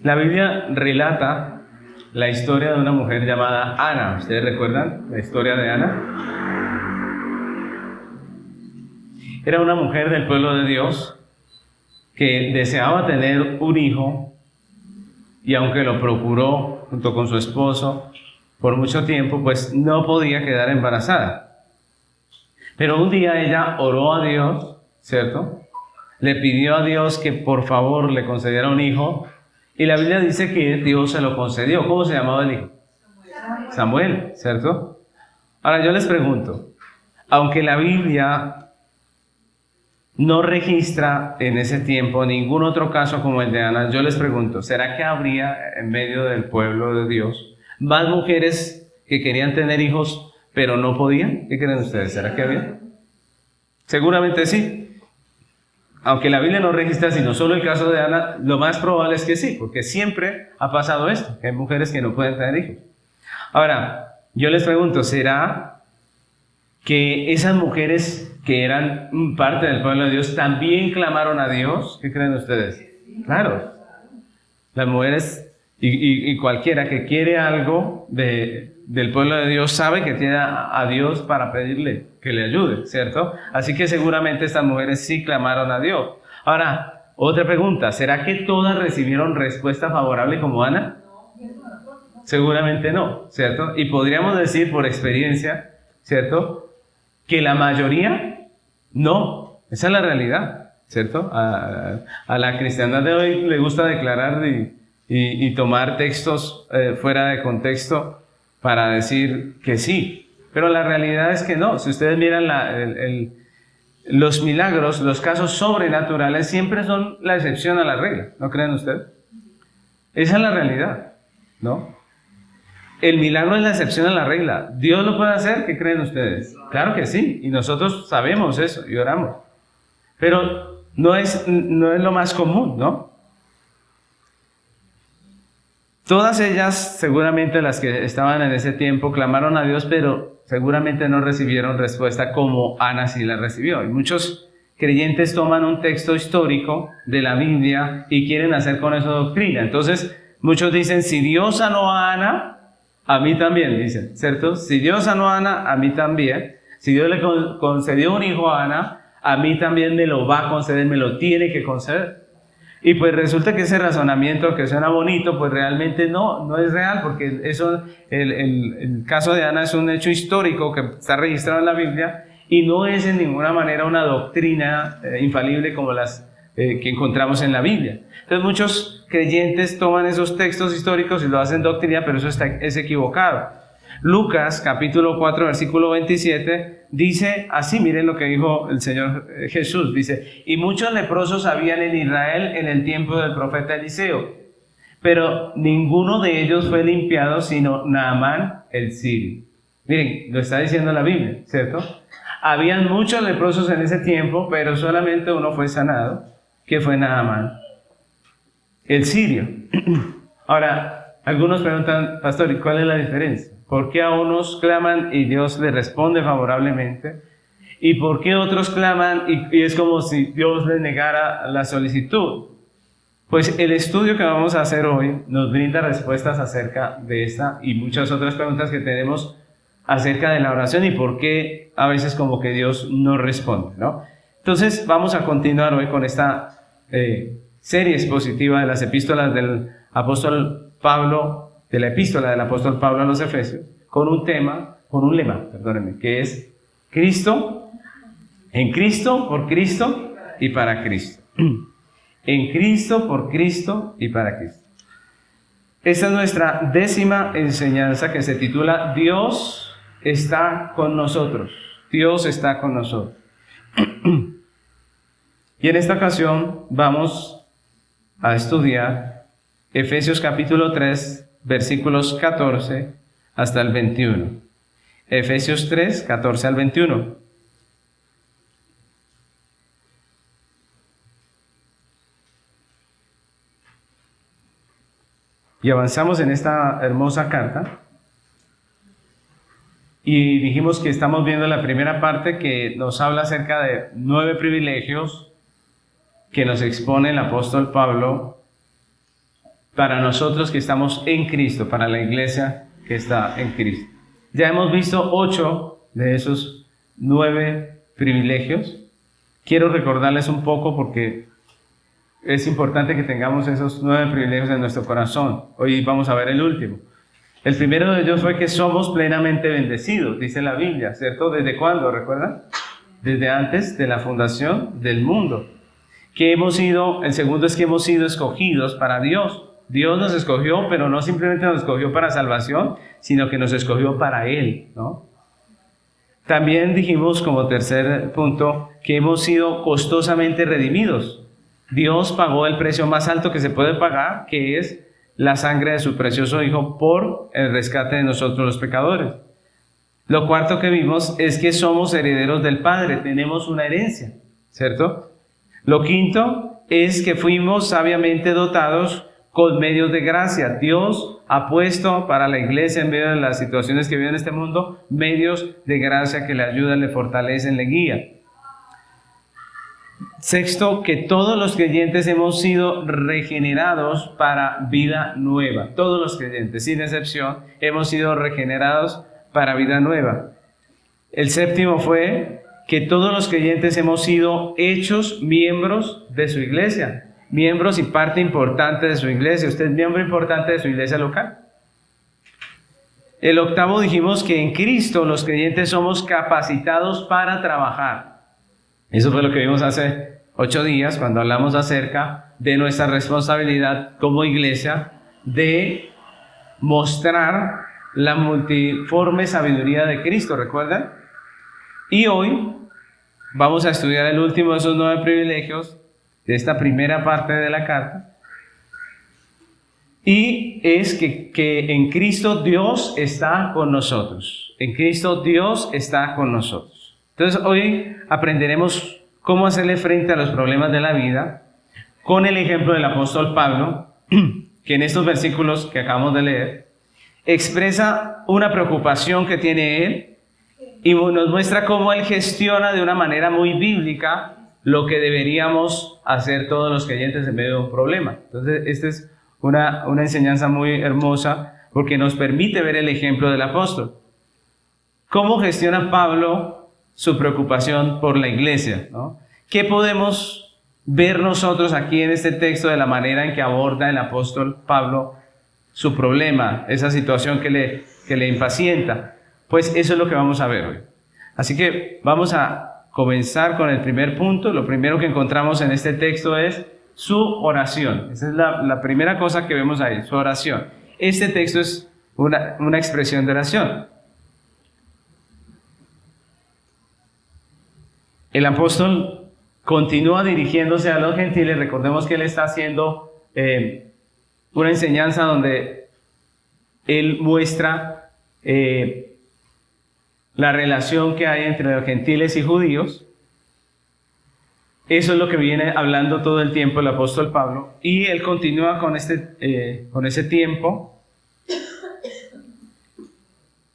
La Biblia relata la historia de una mujer llamada Ana. ¿Ustedes recuerdan la historia de Ana? Era una mujer del pueblo de Dios que deseaba tener un hijo y aunque lo procuró junto con su esposo por mucho tiempo, pues no podía quedar embarazada. Pero un día ella oró a Dios, ¿cierto? Le pidió a Dios que por favor le concediera un hijo y la Biblia dice que Dios se lo concedió. ¿Cómo se llamaba el hijo? Samuel, ¿cierto? Ahora yo les pregunto, aunque la Biblia no registra en ese tiempo ningún otro caso como el de Ana, yo les pregunto, ¿será que habría en medio del pueblo de Dios más mujeres que querían tener hijos pero no podían? ¿Qué creen ustedes? ¿Será que había? Seguramente sí. Aunque la Biblia no registra sino solo el caso de Ana, lo más probable es que sí, porque siempre ha pasado esto, que hay mujeres que no pueden tener hijos. Ahora, yo les pregunto, ¿será que esas mujeres que eran parte del pueblo de Dios también clamaron a Dios? ¿Qué creen ustedes? Claro, las mujeres y cualquiera que quiere algo del pueblo de Dios sabe que tiene a Dios para pedirle que le ayude, ¿cierto? Así que seguramente estas mujeres sí clamaron a Dios. Ahora, otra pregunta, ¿será que todas recibieron respuesta favorable como Ana? Seguramente no, ¿cierto? Y podríamos decir por experiencia, ¿cierto?, que la mayoría no. Esa es la realidad, ¿cierto? A la cristiandad de hoy le gusta declarar y tomar textos fuera de contexto para decir que sí. Pero la realidad es que no. Si ustedes miran los milagros, los casos sobrenaturales siempre son la excepción a la regla. ¿No creen ustedes? Esa es la realidad, ¿no? El milagro es la excepción a la regla. ¿Dios lo puede hacer? ¿Qué creen ustedes? Claro que sí, y nosotros sabemos eso y oramos. Pero no es lo más común, ¿no? Todas ellas, seguramente las que estaban en ese tiempo, clamaron a Dios, pero seguramente no recibieron respuesta como Ana sí la recibió. Y muchos creyentes toman un texto histórico de la Biblia y quieren hacer con eso doctrina. Entonces, muchos dicen, si Dios sanó a Ana, a mí también, dicen, ¿cierto? Si Dios sanó a Ana, a mí también. Si Dios le concedió un hijo a Ana, a mí también me lo va a conceder, me lo tiene que conceder. Y pues resulta que ese razonamiento que suena bonito, pues realmente no es real, porque eso, el caso de Ana es un hecho histórico que está registrado en la Biblia y no es en ninguna manera una doctrina infalible como las que encontramos en la Biblia. Entonces muchos creyentes toman esos textos históricos y lo hacen doctrina, pero eso es equivocado. Lucas capítulo 4 versículo 27 dice así, miren lo que dijo el Señor Jesús, dice, y muchos leprosos habían en Israel en el tiempo del profeta Eliseo, pero ninguno de ellos fue limpiado sino Naamán el sirio. Miren, lo está diciendo la Biblia, ¿cierto? Habían muchos leprosos en ese tiempo, pero solamente uno fue sanado, que fue Naamán el sirio. Ahora, algunos preguntan, pastor, ¿y cuál es la diferencia? ¿Por qué a unos claman y Dios les responde favorablemente? ¿Y por qué otros claman y es como si Dios les negara la solicitud? Pues el estudio que vamos a hacer hoy nos brinda respuestas acerca de esta y muchas otras preguntas que tenemos acerca de la oración y por qué a veces como que Dios no responde, ¿no? Entonces vamos a continuar hoy con esta serie expositiva de las epístolas del apóstol Pablo, de la epístola del apóstol Pablo a los Efesios, con un lema, que es Cristo, en Cristo, por Cristo y para Cristo. En Cristo, por Cristo y para Cristo. Esta es nuestra 10ª enseñanza que se titula Dios está con nosotros. Dios está con nosotros. Y en esta ocasión vamos a estudiar Efesios capítulo 3, versículos 14 hasta el 21. Efesios 3, 14 al 21. Y avanzamos en esta hermosa carta. Y dijimos que estamos viendo la primera parte que nos habla acerca de 9 privilegios que nos expone el apóstol Pablo para nosotros que estamos en Cristo, para la iglesia que está en Cristo. Ya hemos visto 8 de esos 9 privilegios. Quiero recordarles un poco porque es importante que tengamos esos 9 privilegios en nuestro corazón. Hoy vamos a ver el último. El primero de ellos fue que somos plenamente bendecidos, dice la Biblia, ¿cierto? ¿Desde cuándo? ¿Recuerdan? Desde antes de la fundación del mundo. El segundo es que hemos sido escogidos para Dios. Dios nos escogió, pero no simplemente nos escogió para salvación, sino que nos escogió para Él, ¿no? También dijimos como tercer punto que hemos sido costosamente redimidos. Dios pagó el precio más alto que se puede pagar, que es la sangre de su precioso Hijo por el rescate de nosotros los pecadores. Lo cuarto que vimos es que somos herederos del Padre, tenemos una herencia, ¿cierto? Lo quinto es que fuimos sabiamente dotados con medios de gracia. Dios ha puesto para la iglesia, en medio de las situaciones que vive en este mundo, medios de gracia que le ayudan, le fortalecen, le guían. Sexto, que todos los creyentes hemos sido regenerados para vida nueva. Todos los creyentes, sin excepción, hemos sido regenerados para vida nueva. El séptimo fue que todos los creyentes hemos sido hechos miembros de su iglesia. Miembros y parte importante de su iglesia. ¿Usted es miembro importante de su iglesia local? El octavo dijimos que en Cristo los creyentes somos capacitados para trabajar. Eso fue lo que vimos hace 8 días cuando hablamos acerca de nuestra responsabilidad como iglesia de mostrar la multiforme sabiduría de Cristo, ¿recuerdan? Y hoy vamos a estudiar el último de esos 9 privilegios de esta primera parte de la carta, y es que en Cristo Dios está con nosotros. En Cristo Dios está con nosotros. Entonces hoy aprenderemos cómo hacerle frente a los problemas de la vida con el ejemplo del apóstol Pablo, que en estos versículos que acabamos de leer expresa una preocupación que tiene él y nos muestra cómo él gestiona de una manera muy bíblica lo que deberíamos hacer todos los creyentes en medio de un problema. Entonces, esta es una enseñanza muy hermosa porque nos permite ver el ejemplo del apóstol. ¿Cómo gestiona Pablo su preocupación por la iglesia, ¿no? ¿Qué podemos ver nosotros aquí en este texto de la manera en que aborda el apóstol Pablo su problema, esa situación que le impacienta? Pues eso es lo que vamos a ver hoy. Así que vamos a comenzar con el primer punto. Lo primero que encontramos en este texto es su oración. Esa es la primera cosa que vemos ahí, su oración. Este texto es una expresión de oración. El apóstol continúa dirigiéndose a los gentiles. Recordemos que él está haciendo una enseñanza donde él muestra la relación que hay entre los gentiles y judíos. Eso es lo que viene hablando todo el tiempo el apóstol Pablo, y él continúa con ese tiempo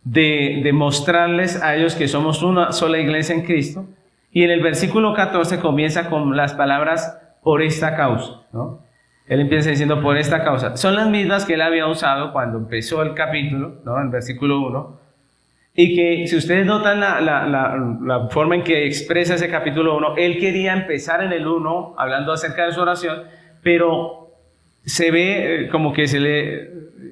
de mostrarles a ellos que somos una sola iglesia en Cristo. Y en el versículo 14 comienza con las palabras por esta causa, ¿no? Él empieza diciendo por esta causa. Son las mismas que él había usado cuando empezó el capítulo, ¿no? En el versículo 1. Y que si ustedes notan la forma en que expresa ese capítulo 1, él quería empezar en el 1 hablando acerca de su oración, pero se ve como que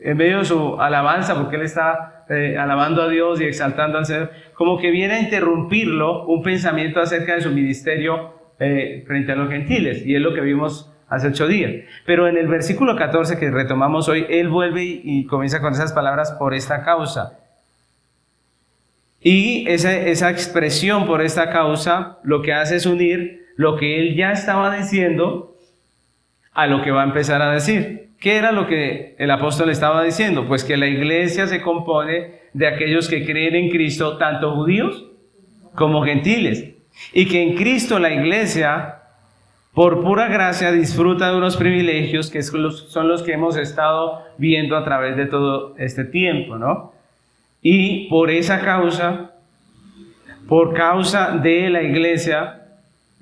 en medio de su alabanza, porque él está alabando a Dios y exaltando al Señor, como que viene a interrumpirlo un pensamiento acerca de su ministerio frente a los gentiles, y es lo que vimos hace 8 días. Pero en el versículo 14 que retomamos hoy, él vuelve y comienza con esas palabras por esta causa. Y esa expresión por esta causa lo que hace es unir lo que él ya estaba diciendo a lo que va a empezar a decir. ¿Qué era lo que el apóstol estaba diciendo? Pues que la iglesia se compone de aquellos que creen en Cristo, tanto judíos como gentiles. Y que en Cristo la iglesia, por pura gracia, disfruta de unos privilegios que son los que hemos estado viendo a través de todo este tiempo, ¿no? Y por esa causa, por causa de la iglesia,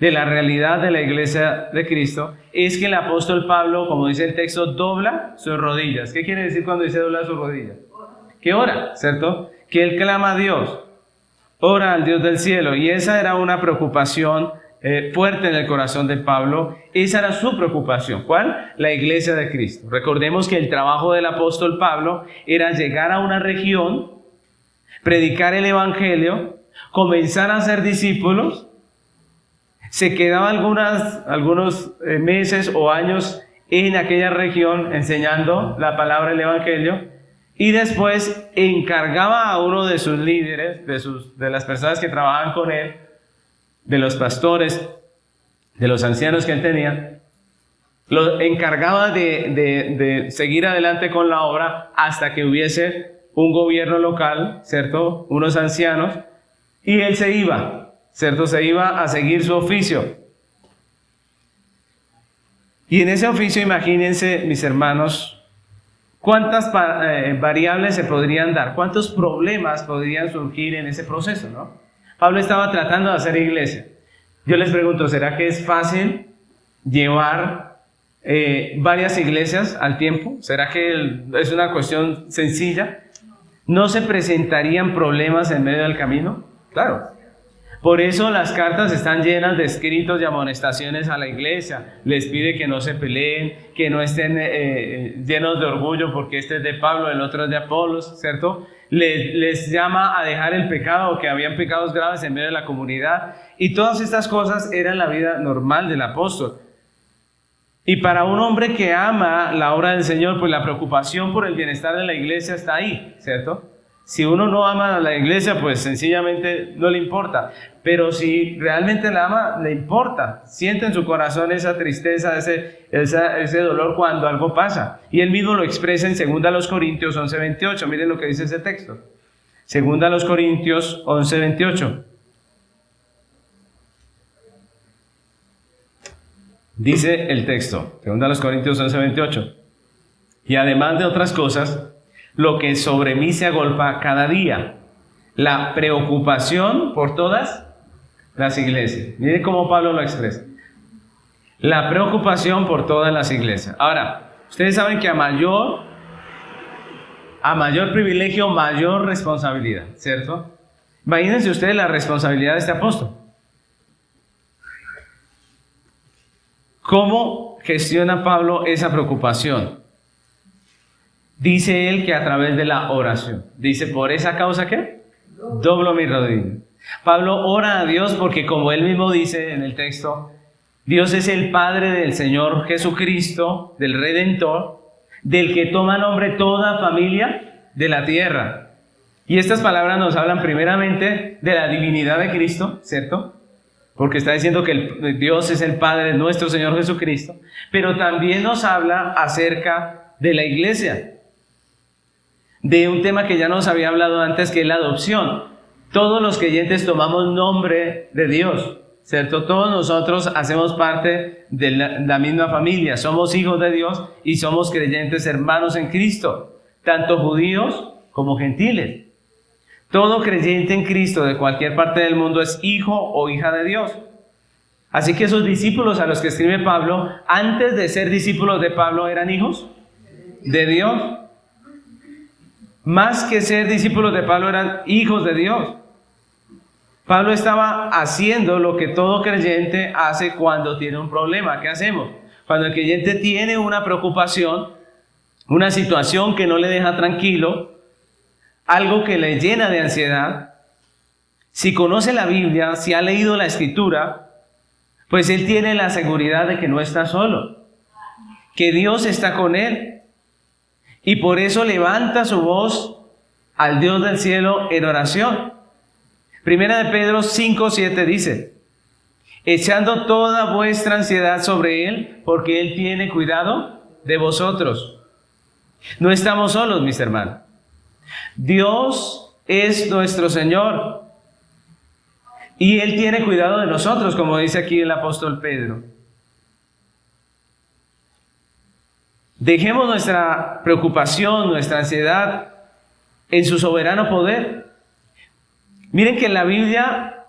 de la realidad de la iglesia de Cristo es que el apóstol Pablo, como dice el texto, dobla sus rodillas. ¿Qué quiere decir cuando dice dobla sus rodillas? Que ora, ¿cierto? Que él clama a Dios, ora al Dios del cielo. Y esa era una preocupación fuerte en el corazón de Pablo. Esa era su preocupación. ¿Cuál? La iglesia de Cristo. Recordemos que el trabajo del apóstol Pablo era llegar a una región, predicar el evangelio, comenzar a hacer discípulos. Se quedaba algunos meses o años en aquella región enseñando la palabra del evangelio y después encargaba a uno de sus líderes, de las personas que trabajaban con él, de los pastores, de los ancianos que él tenía, lo encargaba de seguir adelante con la obra hasta que hubiese un gobierno local, ¿cierto? Unos ancianos, y él se iba, ¿cierto? Se iba a seguir su oficio. Y en ese oficio, imagínense, mis hermanos, cuántas variables se podrían dar, cuántos problemas podrían surgir en ese proceso, ¿no? Pablo estaba tratando de hacer iglesia. Yo les pregunto, ¿será que es fácil llevar varias iglesias al tiempo? ¿Será que es una cuestión sencilla? ¿No se presentarían problemas en medio del camino? Claro. Por eso las cartas están llenas de escritos y amonestaciones a la iglesia. Les pide que no se peleen, que no estén llenos de orgullo porque este es de Pablo, el otro es de Apolos, ¿cierto? Les llama a dejar el pecado, que habían pecados graves en medio de la comunidad. Y todas estas cosas eran la vida normal del apóstol. Y para un hombre que ama la obra del Señor, pues la preocupación por el bienestar de la iglesia está ahí, ¿cierto? Si uno no ama a la iglesia, pues sencillamente no le importa. Pero si realmente la ama, le importa. Siente en su corazón esa tristeza, ese dolor cuando algo pasa. Y él mismo lo expresa en 2 Corintios 11:28. Miren lo que dice ese texto. 2 Corintios 11:28. Dice el texto, 2 Corintios 11:28. Y además de otras cosas, lo que sobre mí se agolpa cada día, la preocupación por todas las iglesias. Miren cómo Pablo lo expresa. La preocupación por todas las iglesias. Ahora, ustedes saben que a mayor privilegio, mayor responsabilidad, ¿cierto? Imagínense ustedes la responsabilidad de este apóstol. ¿Cómo gestiona Pablo esa preocupación? Dice él que a través de la oración. Dice, ¿por esa causa qué? Doblo mis rodillas. Pablo ora a Dios porque, como él mismo dice en el texto, Dios es el Padre del Señor Jesucristo, del Redentor, del que toma nombre toda familia de la tierra. Y estas palabras nos hablan primeramente de la divinidad de Cristo, ¿cierto? Porque está diciendo que Dios es el Padre de nuestro Señor Jesucristo, pero también nos habla acerca de la iglesia, de un tema que ya nos había hablado antes, que es la adopción. Todos los creyentes tomamos nombre de Dios, ¿cierto? Todos nosotros hacemos parte de la misma familia, somos hijos de Dios y somos creyentes hermanos en Cristo, tanto judíos como gentiles. Todo creyente en Cristo de cualquier parte del mundo es hijo o hija de Dios. Así que esos discípulos a los que escribe Pablo, antes de ser discípulos de Pablo, eran hijos de Dios. Más que ser discípulos de Pablo, eran hijos de Dios. Pablo estaba haciendo lo que todo creyente hace cuando tiene un problema. ¿Qué hacemos? Cuando el creyente tiene una preocupación, una situación que no le deja tranquilo, algo que le llena de ansiedad, si conoce la Biblia, si ha leído la Escritura, pues él tiene la seguridad de que no está solo, que Dios está con él. Y por eso levanta su voz al Dios del cielo en oración. Primera de Pedro 5:7 dice, echando toda vuestra ansiedad sobre Él, porque Él tiene cuidado de vosotros. No estamos solos, mis hermanos. Dios es nuestro Señor y Él tiene cuidado de nosotros, como dice aquí el apóstol Pedro. Dejemos nuestra preocupación, nuestra ansiedad en su soberano poder. Miren que en la Biblia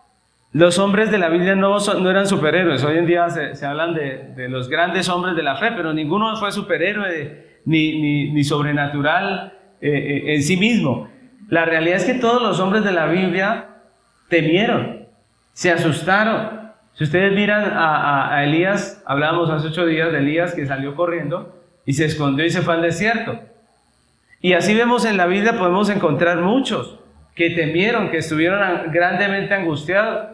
Los hombres de la Biblia no eran superhéroes. Hoy en día se hablan de los grandes hombres de la fe, pero ninguno fue superhéroe ni sobrenatural en sí mismo. La realidad es que todos los hombres de la Biblia temieron, se asustaron. Si ustedes miran a Elías, hablábamos hace 8 días de Elías que salió corriendo y se escondió y se fue al desierto. Y así vemos en la Biblia, podemos encontrar muchos que temieron, que estuvieron grandemente angustiados.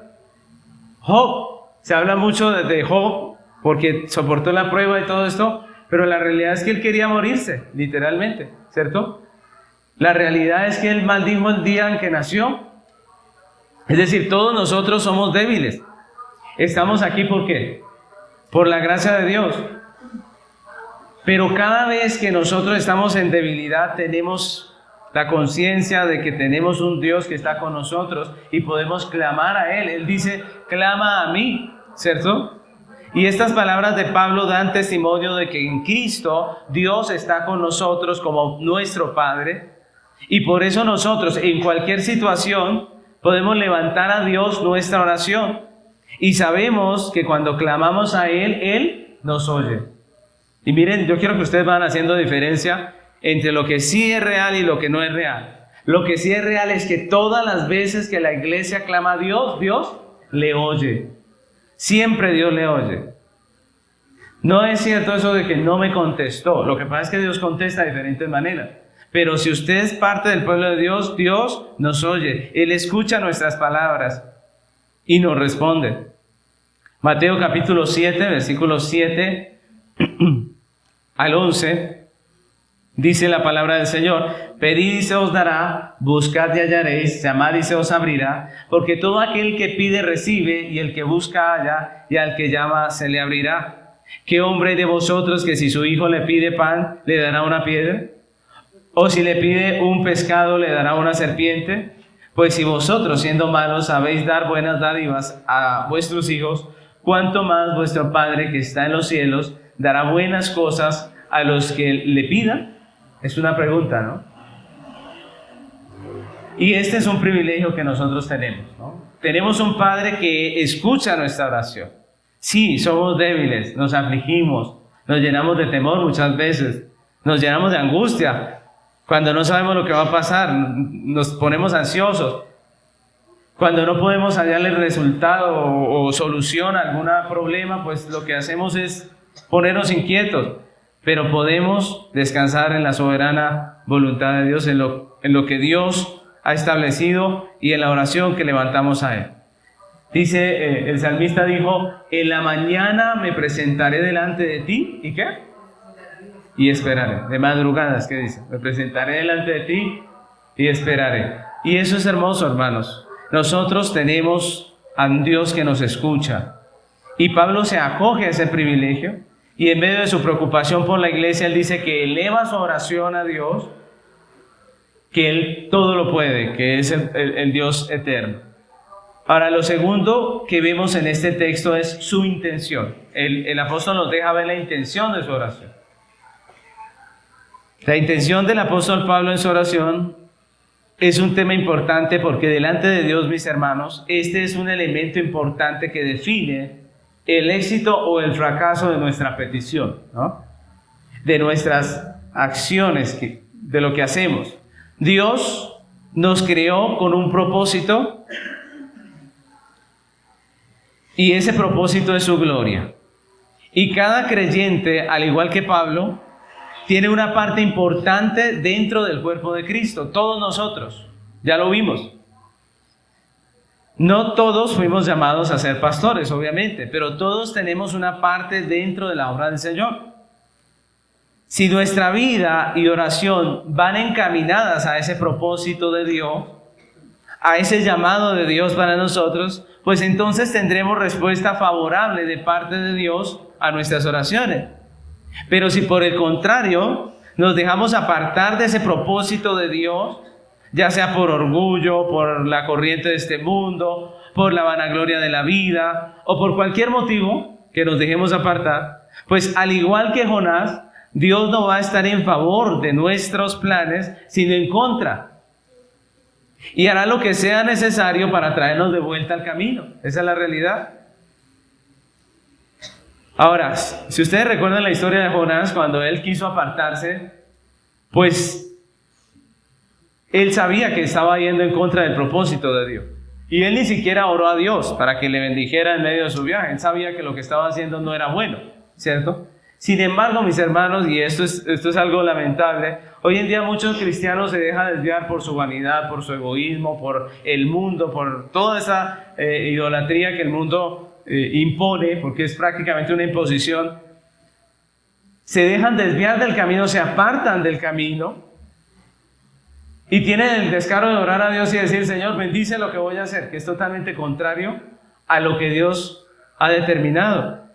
Job, se habla mucho de Job porque soportó la prueba y todo esto, pero la realidad es que él quería morirse, literalmente, ¿cierto? La realidad es que él maldijo el día en que nació. Es decir, todos nosotros somos débiles. Estamos aquí ¿por qué? Por la gracia de Dios. Pero cada vez que nosotros estamos en debilidad, tenemos la conciencia de que tenemos un Dios que está con nosotros y podemos clamar a Él. Él dice, clama a mí, ¿cierto? Y estas palabras de Pablo dan testimonio de que en Cristo Dios está con nosotros como nuestro Padre. Y por eso nosotros en cualquier situación podemos levantar a Dios nuestra oración. Y sabemos que cuando clamamos a Él, Él nos oye. Y miren, yo quiero que ustedes van haciendo diferencia entre lo que sí es real y lo que no es real. Lo que sí es real es que todas las veces que la iglesia clama a Dios, Dios le oye. Siempre Dios le oye. No es cierto eso de que no me contestó. Lo que pasa es que Dios contesta de diferentes maneras. Pero si usted es parte del pueblo de Dios, Dios nos oye. Él escucha nuestras palabras y nos responde. Mateo capítulo 7, versículos 7 al 11. Dice la palabra del Señor, pedid y se os dará, buscad y hallaréis, llamad y se os abrirá, porque todo aquel que pide recibe, y el que busca halla, y al que llama se le abrirá. ¿Qué hombre de vosotros que si su hijo le pide pan, le dará una piedra? ¿O si le pide un pescado, le dará una serpiente? Pues si vosotros, siendo malos, sabéis dar buenas dádivas a vuestros hijos, cuánto más vuestro Padre que está en los cielos dará buenas cosas a los que le pidan. Es una pregunta, ¿no? Y este es un privilegio que nosotros tenemos, ¿no? Tenemos un Padre que escucha nuestra oración. Sí, somos débiles, nos afligimos, nos llenamos de temor muchas veces, nos llenamos de angustia. Cuando no sabemos lo que va a pasar, nos ponemos ansiosos. Cuando no podemos hallarle resultado o solución a algún problema, pues lo que hacemos es ponernos inquietos. Pero podemos descansar en la soberana voluntad de Dios, en lo que Dios ha establecido y en la oración que levantamos a Él. Dice, el salmista dijo, en la mañana me presentaré delante de ti, ¿y qué? Y esperaré. De madrugadas, ¿qué dice? Me presentaré delante de ti y esperaré. Y eso es hermoso, hermanos. Nosotros tenemos a un Dios que nos escucha. Y Pablo se acoge a ese privilegio. Y en medio de su preocupación por la iglesia, él dice que eleva su oración a Dios, que Él todo lo puede, que es el Dios eterno. Ahora, lo segundo que vemos en este texto es su intención. El apóstol nos deja ver la intención de su oración. La intención del apóstol Pablo en su oración es un tema importante porque delante de Dios, mis hermanos, este es un elemento importante que define el éxito o el fracaso de nuestra petición, ¿no? De nuestras acciones, de lo que hacemos. Dios nos creó con un propósito y ese propósito es su gloria. Y cada creyente, al igual que Pablo, tiene una parte importante dentro del cuerpo de Cristo. Todos nosotros, ya lo vimos. No todos fuimos llamados a ser pastores, obviamente, pero todos tenemos una parte dentro de la obra del Señor. Si nuestra vida y oración van encaminadas a ese propósito de Dios, a ese llamado de Dios para nosotros, pues entonces tendremos respuesta favorable de parte de Dios a nuestras oraciones. Pero si por el contrario nos dejamos apartar de ese propósito de Dios, ya sea por orgullo, por la corriente de este mundo, por la vanagloria de la vida o por cualquier motivo que nos dejemos apartar, pues al igual que Jonás, Dios no va a estar en favor de nuestros planes, sino en contra. y hará lo que sea necesario para traernos de vuelta al camino. Esa es la realidad. Ahora, si ustedes recuerdan la historia de Jonás, cuando él quiso apartarse, pues él sabía que estaba yendo en contra del propósito de Dios. Y él ni siquiera oró a Dios para que le bendijera en medio de su viaje. Él sabía que lo que estaba haciendo no era bueno, ¿cierto? Sin embargo, mis hermanos, y esto es algo lamentable, hoy en día muchos cristianos se dejan desviar por su vanidad, por su egoísmo, por el mundo, por toda esa idolatría que el mundo impone, porque es prácticamente una imposición. Se dejan desviar del camino, se apartan del camino y tienen el descaro de orar a Dios y decir: Señor, bendice lo que voy a hacer, que es totalmente contrario a lo que Dios ha determinado,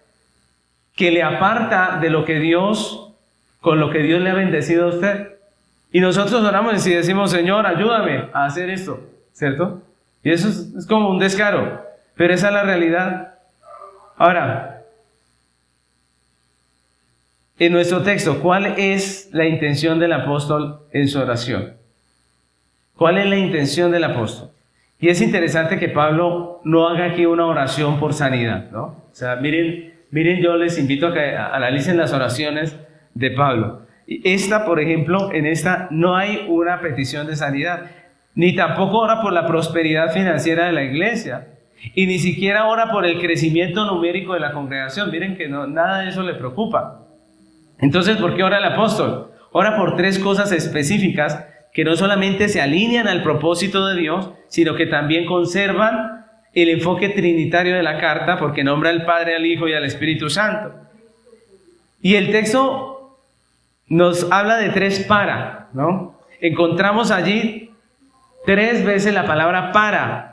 que le aparta de lo que Dios, con lo que Dios le ha bendecido a usted. Y nosotros oramos y decimos: Señor, ayúdame a hacer esto, ¿cierto? Y eso es como un descaro, pero esa es la realidad. Ahora, en nuestro texto, ¿cuál es la intención del apóstol en su oración? ¿Cuál es la intención del apóstol? Y es interesante que Pablo no haga aquí una oración por sanidad, ¿no? O sea, miren, yo les invito a que analicen las oraciones de Pablo. Esta, por ejemplo, en esta no hay una petición de sanidad, ni tampoco ora por la prosperidad financiera de la iglesia, y ni siquiera ora por el crecimiento numérico de la congregación. Miren que nada de eso le preocupa. Entonces, ¿por qué ora el apóstol? Ora por tres cosas específicas que no solamente se alinean al propósito de Dios, sino que también conservan el enfoque trinitario de la carta, porque nombra al Padre, al Hijo y al Espíritu Santo. Y el texto nos habla de tres para, ¿no? Encontramos allí 3 veces la palabra para.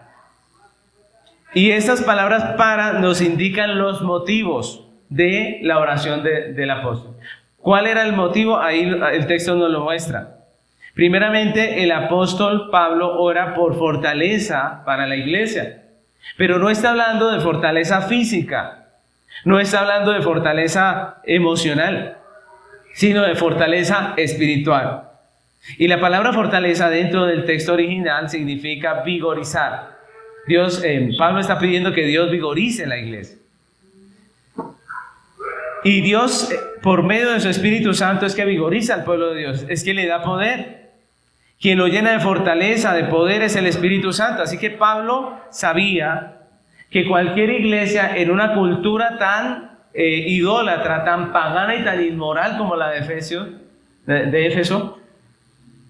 Y estas palabras para nos indican los motivos de la oración del apóstol. ¿Cuál era el motivo? Ahí el texto nos lo muestra. Primeramente, el apóstol Pablo ora por fortaleza para la iglesia, pero no está hablando de fortaleza física, no está hablando de fortaleza emocional, sino de fortaleza espiritual. Y la palabra fortaleza dentro del texto original significa vigorizar. Pablo está pidiendo que Dios vigorice la iglesia. Y Dios, por medio de su Espíritu Santo, es que vigoriza al pueblo de Dios, es que le da poder. Quien lo llena de fortaleza, de poder, es el Espíritu Santo. Así que Pablo sabía que cualquier iglesia en una cultura tan idólatra, tan pagana y tan inmoral como la de Éfeso,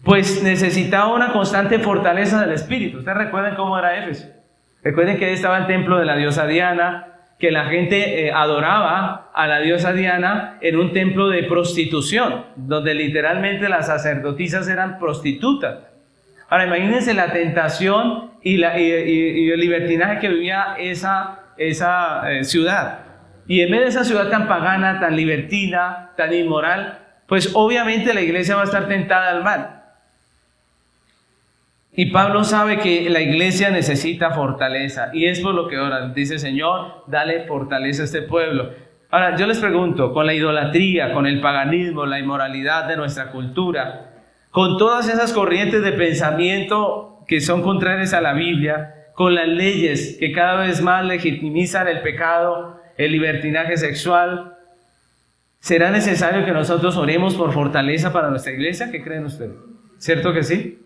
pues necesitaba una constante fortaleza del Espíritu. Ustedes recuerden cómo era Éfeso. Recuerden que ahí estaba el templo de la diosa Diana, que la gente adoraba a la diosa Diana en un templo de prostitución, donde literalmente las sacerdotisas eran prostitutas. Ahora imagínense la tentación y el libertinaje que vivía esa ciudad. Y en medio de esa ciudad tan pagana, tan libertina, tan inmoral, pues obviamente la iglesia va a estar tentada al mal. Y Pablo sabe que la iglesia necesita fortaleza, y es por lo que ora. Dice: Señor, dale fortaleza a este pueblo. Ahora, yo les pregunto, con la idolatría, con el paganismo, la inmoralidad de nuestra cultura, con todas esas corrientes de pensamiento que son contrarias a la Biblia, con las leyes que cada vez más legitimizan el pecado, el libertinaje sexual, ¿será necesario que nosotros oremos por fortaleza para nuestra iglesia? ¿Qué creen ustedes? ¿Cierto que sí?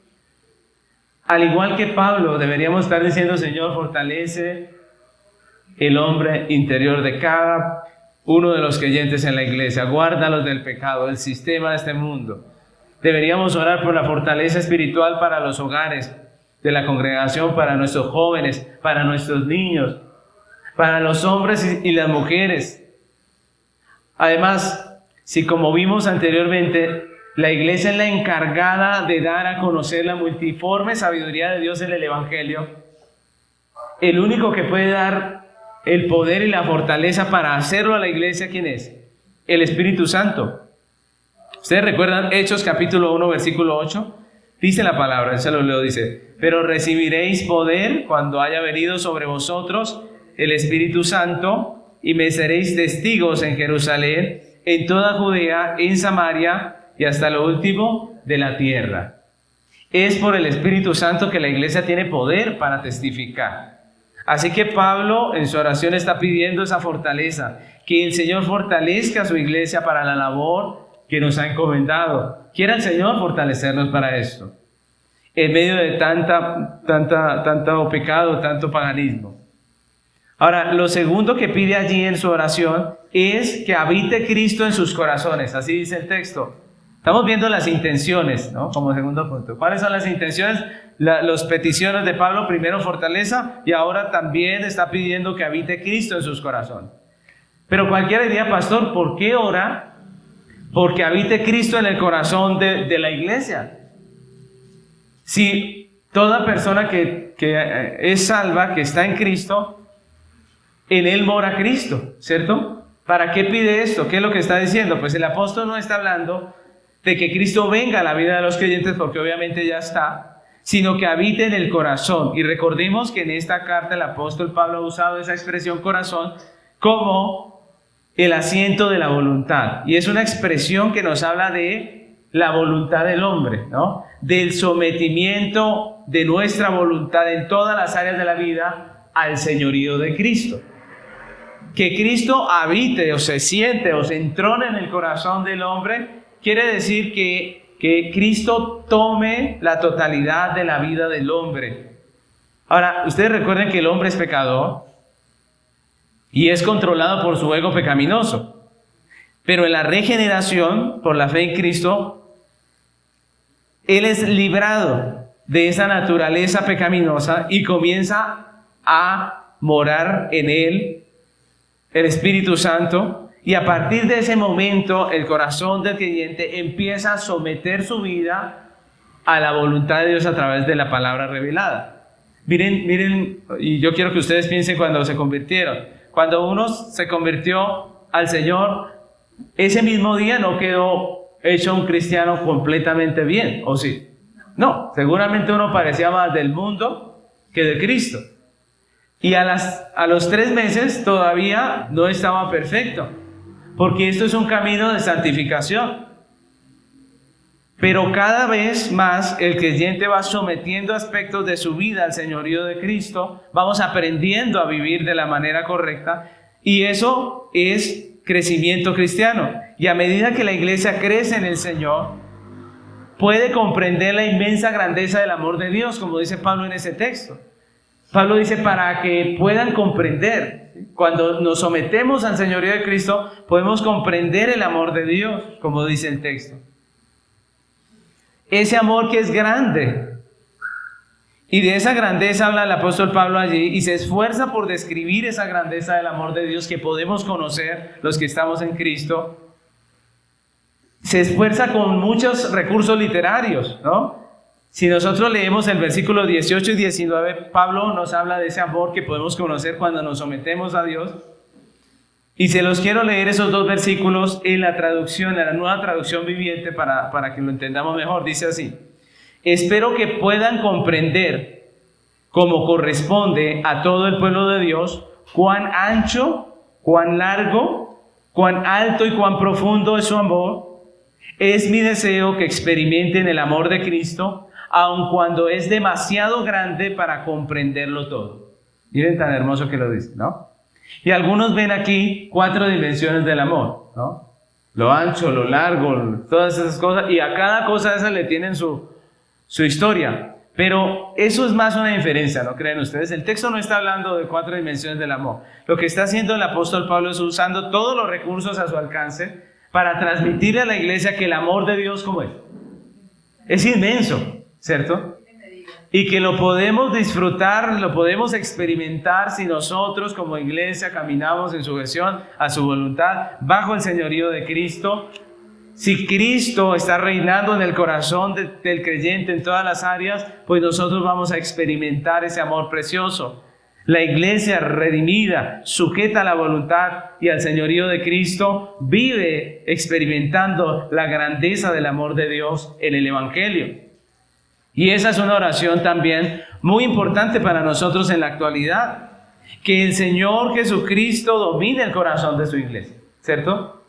Al igual que Pablo, deberíamos estar diciendo: Señor, fortalece el hombre interior de cada uno de los creyentes en la iglesia, guárdalos del pecado, del sistema de este mundo. Deberíamos orar por la fortaleza espiritual para los hogares de la congregación, para nuestros jóvenes, para nuestros niños, para los hombres y las mujeres. Además, si como vimos anteriormente, la iglesia es la encargada de dar a conocer la multiforme sabiduría de Dios en el Evangelio, el único que puede dar el poder y la fortaleza para hacerlo a la iglesia, ¿quién es? El Espíritu Santo. ¿Ustedes recuerdan Hechos capítulo 1, versículo 8? Dice la palabra, se lo leo, dice: pero recibiréis poder cuando haya venido sobre vosotros el Espíritu Santo, y me seréis testigos en Jerusalén, en toda Judea, en Samaria y hasta lo último de la tierra. es por el Espíritu Santo que la iglesia tiene poder para testificar. Así que Pablo en su oración está pidiendo esa fortaleza, que el Señor fortalezca a su iglesia para la labor que nos ha encomendado. Quiera el Señor fortalecernos para esto, en medio de tanto pecado, tanto paganismo. Ahora, lo segundo que pide allí en su oración es que habite Cristo en sus corazones, así dice el texto. Estamos viendo las intenciones, ¿no? Como segundo punto. ¿Cuáles son las intenciones? Las peticiones de Pablo, primero fortaleza, y ahora también está pidiendo que habite Cristo en sus corazones. Pero cualquiera diría, pastor, ¿por qué ora? Porque habite Cristo en el corazón de la iglesia. Si toda persona que es salva, que está en Cristo, en él mora Cristo, ¿cierto? ¿Para qué pide esto? ¿Qué es lo que está diciendo? Pues el apóstol no está hablando de que Cristo venga a la vida de los creyentes, porque obviamente ya está, sino que habite en el corazón. Y recordemos que en esta carta el apóstol Pablo ha usado esa expresión corazón como el asiento de la voluntad. Y es una expresión que nos habla de la voluntad del hombre, ¿no? Del sometimiento de nuestra voluntad en todas las áreas de la vida al señorío de Cristo. Que Cristo habite o se siente o se entrone en el corazón del hombre quiere decir que Cristo tome la totalidad de la vida del hombre. Ahora, ustedes recuerden que el hombre es pecador y es controlado por su ego pecaminoso. Pero en la regeneración, por la fe en Cristo, Él es librado de esa naturaleza pecaminosa y comienza a morar en Él el Espíritu Santo. Y a partir de ese momento, el corazón del creyente empieza a someter su vida a la voluntad de Dios a través de la palabra revelada. Miren, y yo quiero que ustedes piensen cuando se convirtieron. Cuando uno se convirtió al Señor, ese mismo día no quedó hecho un cristiano completamente bien, ¿o sí? No, seguramente uno parecía más del mundo que de Cristo. Y a los 3 meses todavía no estaba perfecto, porque esto es un camino de santificación. Pero cada vez más el creyente va sometiendo aspectos de su vida al señorío de Cristo, vamos aprendiendo a vivir de la manera correcta, y eso es crecimiento cristiano. Y a medida que la iglesia crece en el Señor, puede comprender la inmensa grandeza del amor de Dios, como dice Pablo en ese texto. Pablo dice, para que puedan comprender. Cuando nos sometemos al señorío de Cristo, podemos comprender el amor de Dios, como dice el texto. Ese amor que es grande. Y de esa grandeza habla el apóstol Pablo allí, y se esfuerza por describir esa grandeza del amor de Dios que podemos conocer los que estamos en Cristo. Se esfuerza con muchos recursos literarios, ¿no? Si nosotros leemos el versículo 18 y 19, Pablo nos habla de ese amor que podemos conocer cuando nos sometemos a Dios. Y se los quiero leer esos 2 versículos en la traducción, en la Nueva Traducción Viviente, para que lo entendamos mejor. Dice así: espero que puedan comprender, como corresponde a todo el pueblo de Dios, cuán ancho, cuán largo, cuán alto y cuán profundo es su amor. Es mi deseo que experimenten el amor de Cristo, aun cuando es demasiado grande para comprenderlo todo. Miren tan hermoso que lo dice, ¿no? Y algunos ven aquí 4 dimensiones del amor, ¿no? Lo ancho, lo largo, todas esas cosas, y a cada cosa de esas le tienen su historia. Pero eso es más una inferencia, ¿no creen ustedes? El texto no está hablando de 4 dimensiones del amor. Lo que está haciendo el apóstol Pablo es usando todos los recursos a su alcance para transmitirle a la iglesia que el amor de Dios, ¿cómo es? Es inmenso, ¿cierto? Y que lo podemos disfrutar, lo podemos experimentar si nosotros como iglesia caminamos en sujeción a su voluntad, bajo el señorío de Cristo. Si Cristo está reinando en el corazón del creyente en todas las áreas, pues nosotros vamos a experimentar ese amor precioso. La iglesia redimida, sujeta a la voluntad y al señorío de Cristo, vive experimentando la grandeza del amor de Dios en el Evangelio. Y esa es una oración también muy importante para nosotros en la actualidad, que el Señor Jesucristo domine el corazón de su iglesia, ¿cierto?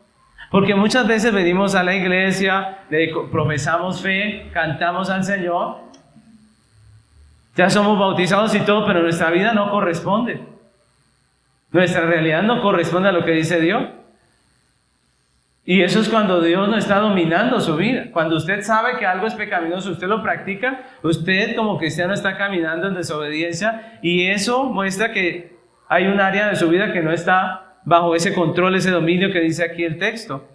Porque muchas veces venimos a la iglesia, profesamos fe, cantamos al Señor, Ya somos bautizados y todo, pero nuestra vida no corresponde. Nuestra realidad no corresponde a lo que dice Dios. Y eso es cuando Dios no está dominando su vida. Cuando usted sabe que algo es pecaminoso, usted lo practica, usted como cristiano está caminando en desobediencia y eso muestra que hay un área de su vida que no está bajo ese control, ese dominio que dice aquí el texto.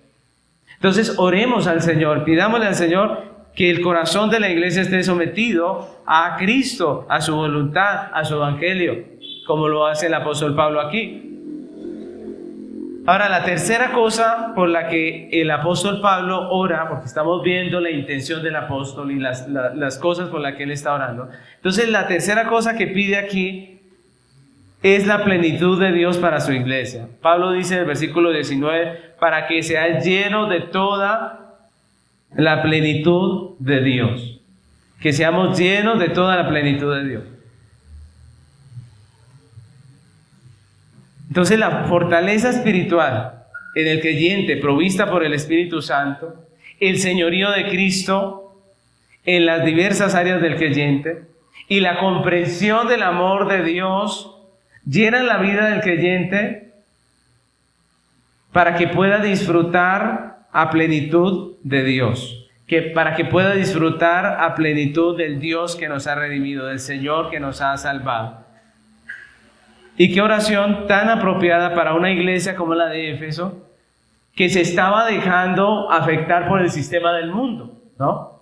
Entonces oremos al Señor, pidámosle al Señor que el corazón de la iglesia esté sometido a Cristo, a su voluntad, a su evangelio, como lo hace el apóstol Pablo aquí. Ahora, la tercera cosa por la que el apóstol Pablo ora, porque estamos viendo la intención del apóstol y las cosas por las que él está orando. Entonces, la tercera cosa que pide aquí es la plenitud de Dios para su iglesia. Pablo dice en el versículo 19, para que sea lleno de toda la plenitud de Dios. Que seamos llenos de toda la plenitud de Dios. Entonces la fortaleza espiritual en el creyente provista por el Espíritu Santo, el señorío de Cristo en las diversas áreas del creyente y la comprensión del amor de Dios llenan la vida del creyente para que pueda disfrutar a plenitud de Dios, para que pueda disfrutar a plenitud del Dios que nos ha redimido, del Señor que nos ha salvado. Y qué oración tan apropiada para una iglesia como la de Éfeso, que se estaba dejando afectar por el sistema del mundo, ¿no?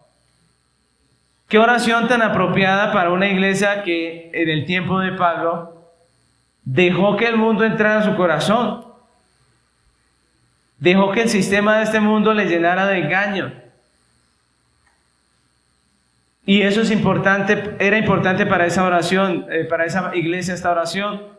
Qué oración tan apropiada para una iglesia que en el tiempo de Pablo dejó que el mundo entrara a su corazón, dejó que el sistema de este mundo le llenara de engaño. Y eso es importante, era importante para esa oración, para esa iglesia esta oración.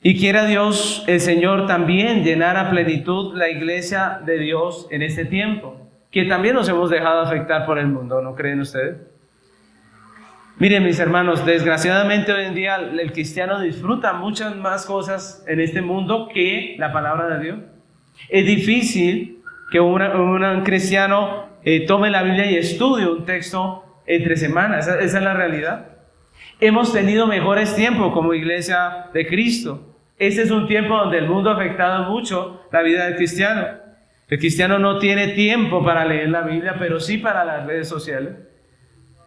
Y quiera Dios, el Señor, también llenar a plenitud la iglesia de Dios en este tiempo, que también nos hemos dejado afectar por el mundo, ¿no creen ustedes? Miren, mis hermanos, desgraciadamente hoy en día el cristiano disfruta muchas más cosas en este mundo que la palabra de Dios. Es difícil que un cristiano tome la Biblia y estudie un texto entre semanas, esa es la realidad. Hemos tenido mejores tiempos como iglesia de Cristo. Este es un tiempo donde el mundo ha afectado mucho la vida del cristiano. El cristiano no tiene tiempo para leer la Biblia, pero sí para las redes sociales.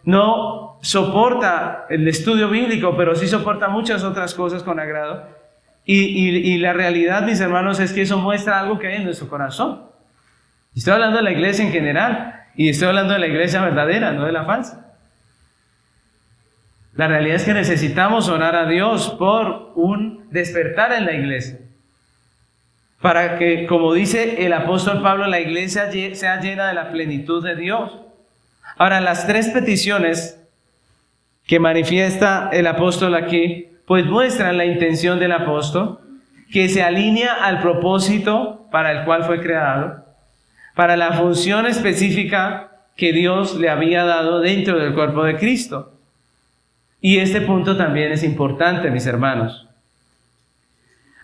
No soporta el estudio bíblico, pero sí soporta muchas otras cosas con agrado. Y la realidad, mis hermanos, es que eso muestra algo que hay en nuestro corazón. Estoy hablando de la iglesia en general, y estoy hablando de la iglesia verdadera, no de la falsa. La realidad es que necesitamos orar a Dios por un despertar en la iglesia. Para que, como dice el apóstol Pablo, la iglesia sea llena de la plenitud de Dios. Ahora, las tres peticiones que manifiesta el apóstol aquí, pues muestran la intención del apóstol, que se alinea al propósito para el cual fue creado, para la función específica que Dios le había dado dentro del cuerpo de Cristo. Y este punto también es importante, mis hermanos.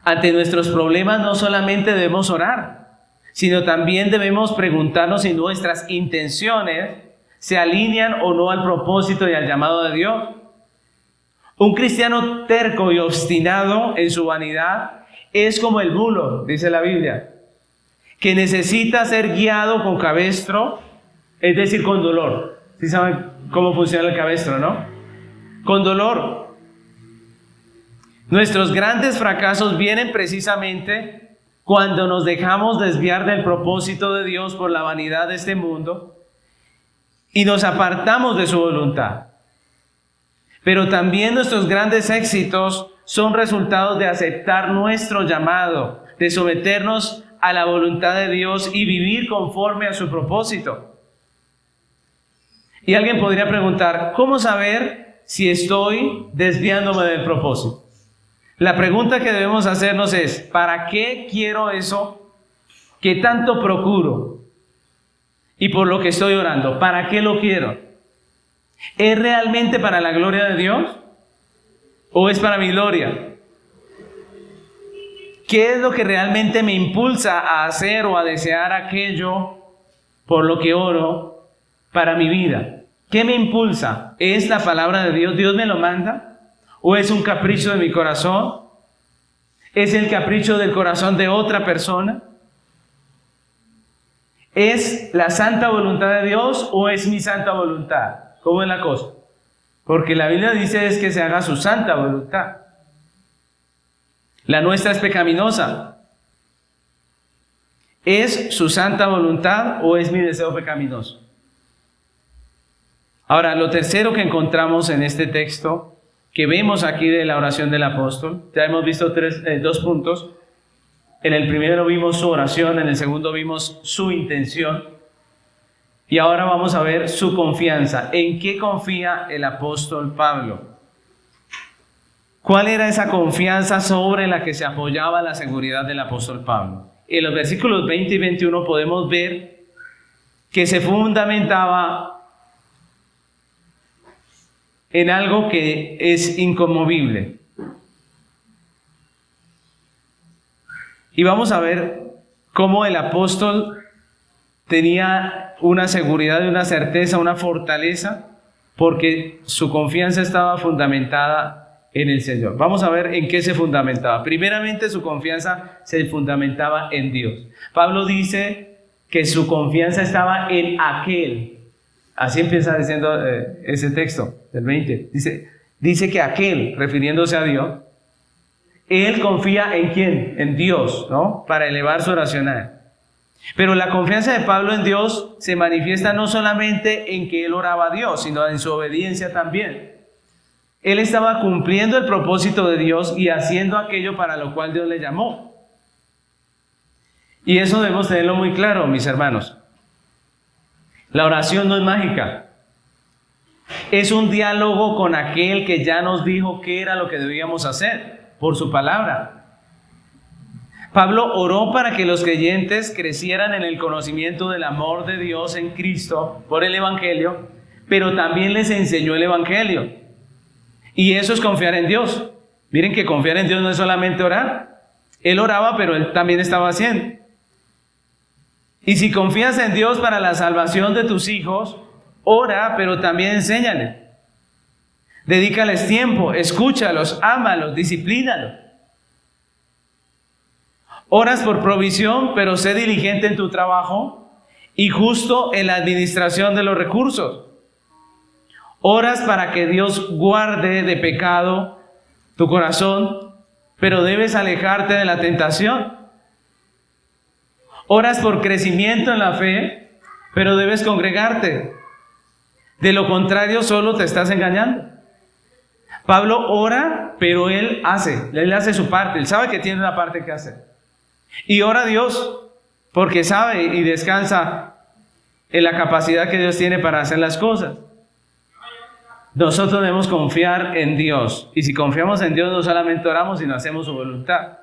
Ante nuestros problemas no solamente debemos orar, sino también debemos preguntarnos si nuestras intenciones se alinean o no al propósito y al llamado de Dios. Un cristiano terco y obstinado en su vanidad es como el mulo, dice la Biblia, que necesita ser guiado con cabestro, es decir, con dolor. ¿Sí saben cómo funciona el cabestro, no? Con dolor. Nuestros grandes fracasos vienen precisamente cuando nos dejamos desviar del propósito de Dios por la vanidad de este mundo y nos apartamos de su voluntad. Pero también nuestros grandes éxitos son resultados de aceptar nuestro llamado, de someternos a la voluntad de Dios y vivir conforme a su propósito. Y alguien podría preguntar, ¿cómo saber si estoy desviándome del propósito? La pregunta que debemos hacernos es, ¿para qué quiero eso que tanto procuro y por lo que estoy orando? ¿Para qué lo quiero? ¿Es realmente para la gloria de Dios o es para mi gloria? ¿Qué es lo que realmente me impulsa a hacer o a desear aquello por lo que oro para mi vida? ¿Qué me impulsa? ¿Es la palabra de Dios? ¿Dios me lo manda? ¿O es un capricho de mi corazón? ¿Es el capricho del corazón de otra persona? ¿Es la santa voluntad de Dios o es mi santa voluntad? ¿Cómo es la cosa? Porque la Biblia dice es que se haga su santa voluntad. La nuestra es pecaminosa. ¿Es su santa voluntad o es mi deseo pecaminoso? Ahora, lo tercero que encontramos en este texto, que vemos aquí de la oración del apóstol, ya hemos visto dos puntos. En el primero vimos su oración, en el segundo vimos su intención. Y ahora vamos a ver su confianza. ¿En qué confía el apóstol Pablo? ¿Cuál era esa confianza sobre la que se apoyaba la seguridad del apóstol Pablo? En los versículos 20 y 21 podemos ver que se fundamentaba en algo que es inconmovible. Y vamos a ver cómo el apóstol tenía una seguridad y una certeza, una fortaleza, porque su confianza estaba fundamentada en el Señor. Vamos a ver en qué se fundamentaba. Primeramente, su confianza se fundamentaba en Dios. Pablo dice que su confianza estaba en aquel. Así empieza diciendo ese texto del 20. Dice que aquel, refiriéndose a Dios, él confía en quién, en Dios, ¿no? Para elevar su oración a él. Pero la confianza de Pablo en Dios se manifiesta no solamente en que él oraba a Dios, sino en su obediencia también. Él estaba cumpliendo el propósito de Dios y haciendo aquello para lo cual Dios le llamó. Y eso debemos tenerlo muy claro, mis hermanos. La oración no es mágica. Es un diálogo con aquel que ya nos dijo qué era lo que debíamos hacer por su palabra. Pablo oró para que los creyentes crecieran en el conocimiento del amor de Dios en Cristo por el Evangelio, pero también les enseñó el Evangelio. Y eso es confiar en Dios. Miren que confiar en Dios no es solamente orar. Él oraba, pero él también estaba haciendo. Y si confías en Dios para la salvación de tus hijos, ora, pero también enséñale. Dedícales tiempo, escúchalos, ámalos, disciplínalos. Oras por provisión, pero sé diligente en tu trabajo y justo en la administración de los recursos. Oras para que Dios guarde de pecado tu corazón, pero debes alejarte de la tentación. Oras por crecimiento en la fe, pero debes congregarte. De lo contrario, solo te estás engañando. Pablo ora, pero él hace su parte. Él sabe que tiene una parte que hacer. Y ora a Dios, porque sabe y descansa en la capacidad que Dios tiene para hacer las cosas. Nosotros debemos confiar en Dios. Y si confiamos en Dios, no solamente oramos, sino hacemos su voluntad.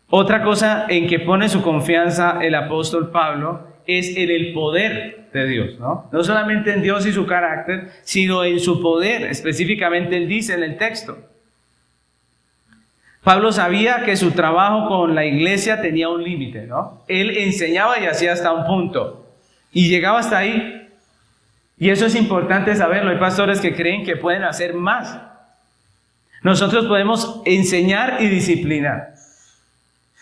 Otra cosa en que pone su confianza el apóstol Pablo es en el poder de Dios, ¿no? No solamente en Dios y su carácter, sino en su poder. Específicamente él dice en el texto. Pablo sabía que su trabajo con la iglesia tenía un límite, ¿no? Él enseñaba y hacía hasta un punto. Y llegaba hasta ahí. Y eso es importante saberlo. Hay pastores que creen que pueden hacer más. Nosotros podemos enseñar y disciplinar.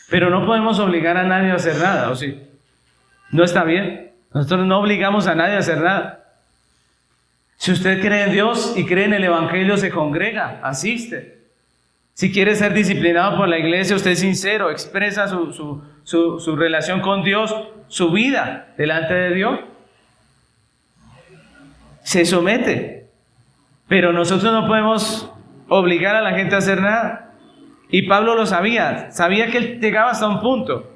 Pero no podemos obligar a nadie a hacer nada, ¿o sí? No está bien. Nosotros no obligamos a nadie a hacer nada. Si usted cree en Dios y cree en el Evangelio, se congrega, asiste. Si quiere ser disciplinado por la iglesia, usted es sincero, expresa su relación con Dios, su vida delante de Dios. Se somete. Pero nosotros no podemos obligar a la gente a hacer nada. Y Pablo lo sabía que él llegaba hasta un punto,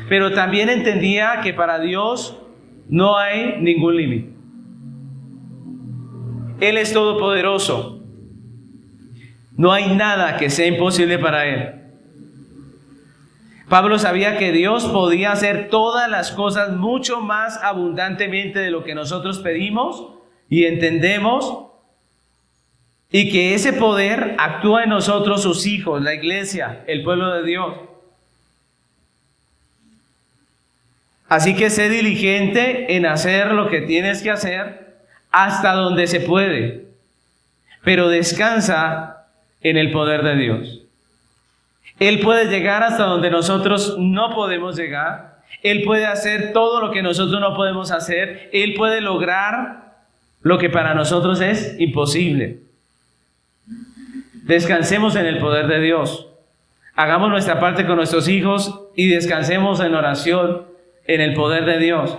pero también entendía que para Dios no hay ningún límite. Él es todopoderoso. No hay nada que sea imposible para Él. Pablo sabía que Dios podía hacer todas las cosas mucho más abundantemente de lo que nosotros pedimos y entendemos, y que ese poder actúa en nosotros, sus hijos, la iglesia, el pueblo de Dios. Así que sé diligente en hacer lo que tienes que hacer, hasta donde se puede, pero descansa en el poder de Dios. Él puede llegar hasta donde nosotros no podemos llegar. Él puede hacer todo lo que nosotros no podemos hacer. Él puede lograr lo que para nosotros es imposible. Descansemos en el poder de Dios. Hagamos nuestra parte con nuestros hijos y descansemos en oración en el poder de Dios.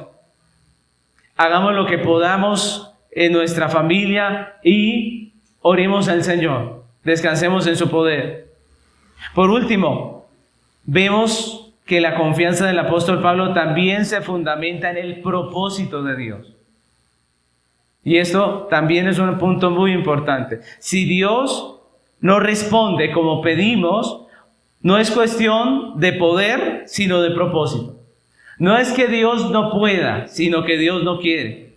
Hagamos lo que podamos en nuestra familia y oremos al Señor. Descansemos en su poder. Por último, vemos que la confianza del apóstol Pablo también se fundamenta en el propósito de Dios. Y esto también es un punto muy importante. Si Dios no responde como pedimos, no es cuestión de poder, sino de propósito. No es que Dios no pueda, sino que Dios no quiere.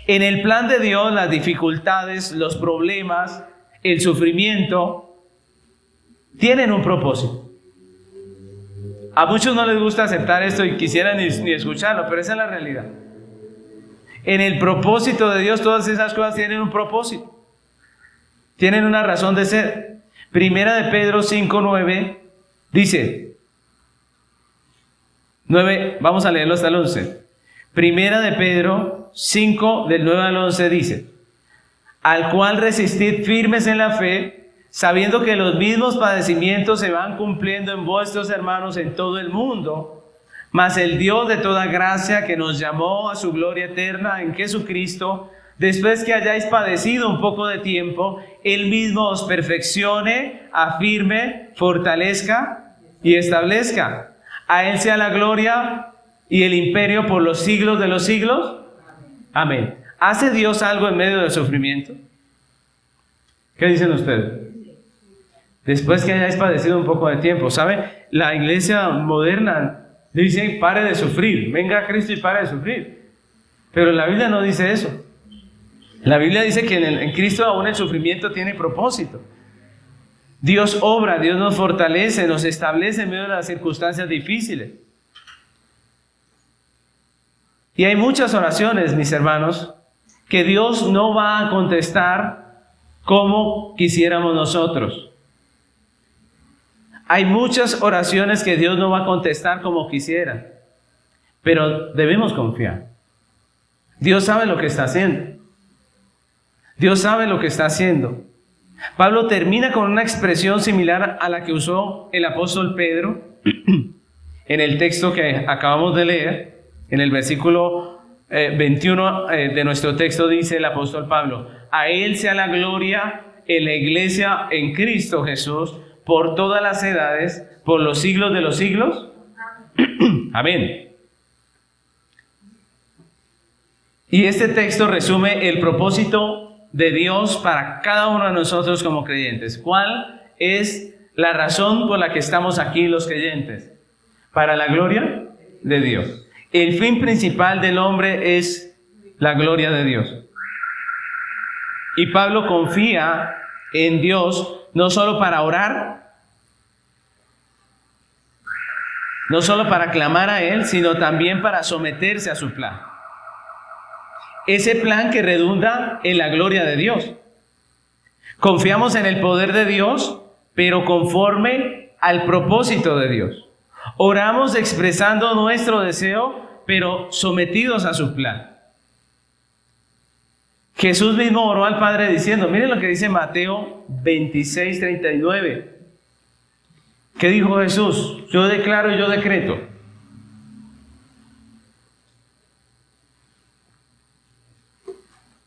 En el plan de Dios, las dificultades, los problemas, el sufrimiento, tienen un propósito. A muchos no les gusta aceptar esto y quisieran ni escucharlo, pero esa es la realidad. En el propósito de Dios, todas esas cosas tienen un propósito. Tienen una razón de ser. Primera de Pedro 5:9 dice, 9, vamos a leerlo hasta el 11. Primera de Pedro 5, del 9 al 11 dice, al cual resistid firmes en la fe, sabiendo que los mismos padecimientos se van cumpliendo en vuestros hermanos en todo el mundo, mas el Dios de toda gracia que nos llamó a su gloria eterna en Jesucristo, después que hayáis padecido un poco de tiempo, Él mismo os perfeccione, afirme, fortalezca y establezca. A Él sea la gloria y el imperio por los siglos de los siglos. Amén. ¿Hace Dios algo en medio del sufrimiento? ¿Qué dicen ustedes? Después que hayáis padecido un poco de tiempo, ¿sabe? La iglesia moderna dice, pare de sufrir, venga a Cristo y pare de sufrir. Pero la Biblia no dice eso. La Biblia dice que en Cristo aún el sufrimiento tiene propósito. Dios obra, Dios nos fortalece, nos establece en medio de las circunstancias difíciles. Y hay muchas oraciones, mis hermanos, que Dios no va a contestar como quisiéramos nosotros. Hay muchas oraciones que Dios no va a contestar como quisiera, pero debemos confiar. Dios sabe lo que está haciendo. Dios sabe lo que está haciendo. Pablo termina con una expresión similar a la que usó el apóstol Pedro en el texto que acabamos de leer. En el versículo 21 de nuestro texto dice el apóstol Pablo, a Él sea la gloria en la iglesia en Cristo Jesús, por todas las edades, por los siglos de los siglos. Amén. Y este texto resume el propósito de Dios para cada uno de nosotros como creyentes. ¿Cuál es la razón por la que estamos aquí los creyentes? Para la gloria de Dios. El fin principal del hombre es la gloria de Dios. Y Pablo confía en Dios no solo para orar, no solo para clamar a Él, sino también para someterse a su plan. Ese plan que redunda en la gloria de Dios. Confiamos en el poder de Dios, pero conforme al propósito de Dios. Oramos expresando nuestro deseo, pero sometidos a su plan. Jesús mismo oró al Padre diciendo, miren lo que dice Mateo 26:39. ¿Qué dijo Jesús? Yo declaro y yo decreto.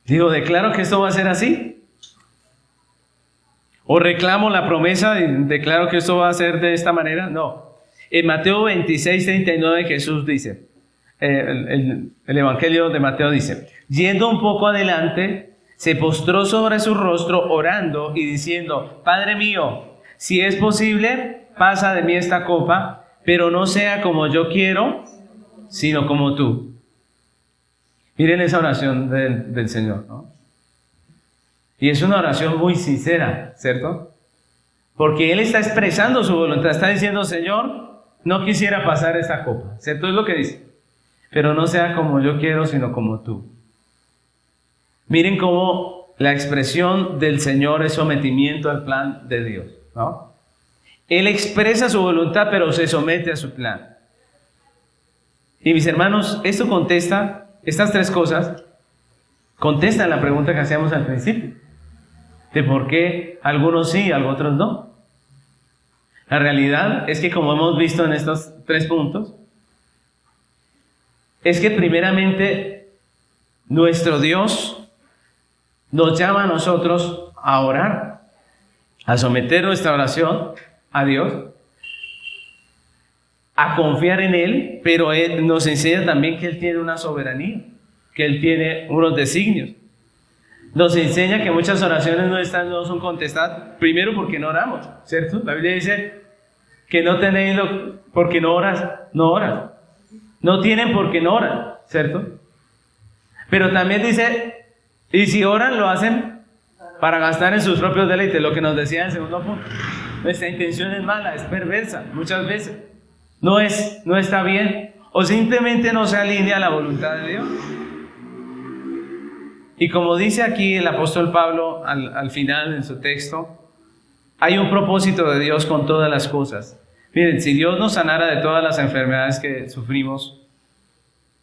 Digo, declaro que esto va a ser así. O reclamo la promesa y declaro que esto va a ser de esta manera. No. En Mateo 26:39 Jesús dice, el Evangelio de Mateo dice, yendo un poco adelante, se postró sobre su rostro orando y diciendo, Padre mío, si es posible, pasa de mí esta copa, pero no sea como yo quiero, sino como tú. Miren esa oración del Señor, ¿no? Y es una oración muy sincera, ¿cierto? Porque Él está expresando su voluntad, está diciendo, Señor, no quisiera pasar esta copa, ¿cierto? Es lo que dice. Pero no sea como yo quiero, sino como tú. Miren cómo la expresión del Señor es sometimiento al plan de Dios, ¿no? Él expresa su voluntad, pero se somete a su plan. Y mis hermanos, esto contesta, estas tres cosas, contestan la pregunta que hacíamos al principio, de por qué algunos sí y otros no. La realidad es que, como hemos visto en estos 3 puntos, es que primeramente nuestro Dios nos llama a nosotros a orar, a someter nuestra oración a Dios, a confiar en Él, pero Él nos enseña también que Él tiene una soberanía, que Él tiene unos designios. Nos enseña que muchas oraciones no son contestadas, primero porque no oramos, ¿cierto? La Biblia dice que no tenéis porque no oras. No tienen porque no oran, ¿cierto? Pero también dice, y si oran, lo hacen para gastar en sus propios deleites, lo que nos decía en el segundo punto. Nuestra intención es mala, es perversa, muchas veces. No está bien, o simplemente no se alinea a la voluntad de Dios. Y como dice aquí el apóstol Pablo al final en su texto, hay un propósito de Dios con todas las cosas. Miren, si Dios nos sanara de todas las enfermedades que sufrimos,